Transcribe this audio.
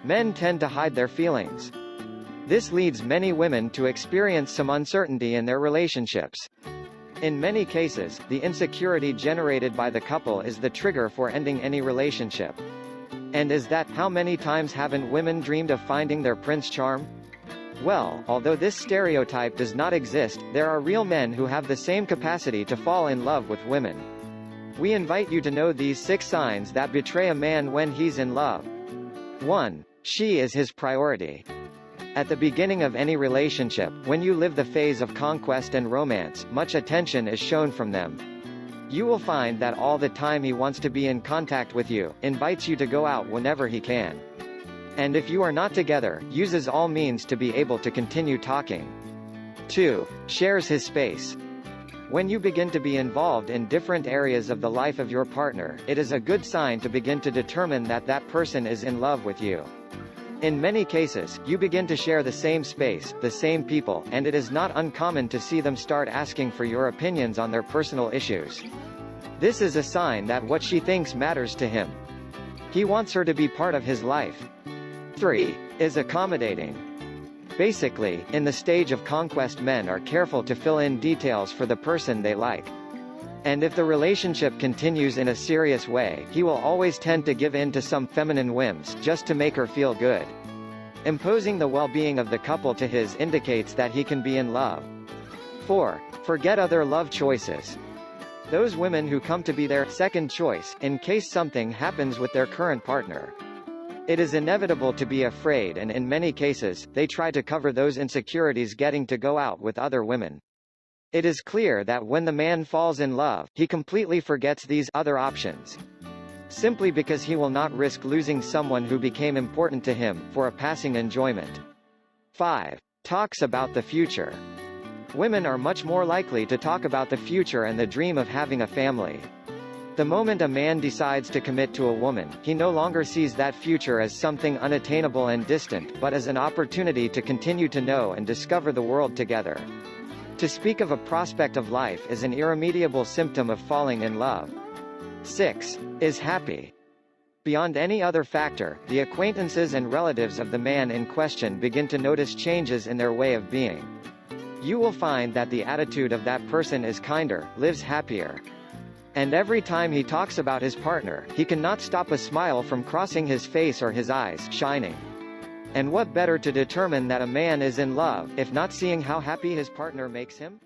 Men tend to hide their feelings. This leads many women to experience some uncertainty in their relationships. In many cases, the insecurity generated by the couple is the trigger for ending any relationship. And is that, how many times haven't women dreamed of finding their prince charm? Well, although this stereotype does not exist, there are real men who have the same capacity to fall in love with women. We invite you to know these 6 signs that betray a man when he's in love. 1. She is his priority. At the beginning of any relationship, when you live the phase of conquest and romance, much attention is shown from them. You will find that all the time he wants to be in contact with you, invites you to go out whenever he can. And if you are not together, uses all means to be able to continue talking. 2. Shares his space. When you begin to be involved in different areas of the life of your partner, it is a good sign to begin to determine that that person is in love with you. In many cases, you begin to share the same space, the same people, and it is not uncommon to see them start asking for your opinions on their personal issues. This is a sign that what she thinks matters to him. He wants her to be part of his life. 3. Is accommodating. Basically, in the stage of conquest, men are careful to fill in details for the person they like. And if the relationship continues in a serious way, he will always tend to give in to some feminine whims, just to make her feel good. Imposing the well-being of the couple to his indicates that he can be in love. 4. Forget other love choices. Those women who come to be their second choice, in case something happens with their current partner. It is inevitable to be afraid, and in many cases, they try to cover those insecurities getting to go out with other women. It is clear that when the man falls in love, he completely forgets these other options. Simply because he will not risk losing someone who became important to him, for a passing enjoyment. 5. Talks about the future. Women are much more likely to talk about the future and the dream of having a family. The moment a man decides to commit to a woman, he no longer sees that future as something unattainable and distant, but as an opportunity to continue to know and discover the world together. To speak of a prospect of life is an irremediable symptom of falling in love. 6. Is happy. Beyond any other factor, the acquaintances and relatives of the man in question begin to notice changes in their way of being. You will find that the attitude of that person is kinder, lives happier. And every time he talks about his partner, he cannot stop a smile from crossing his face or his eyes shining. And what better to determine that a man is in love, if not seeing how happy his partner makes him?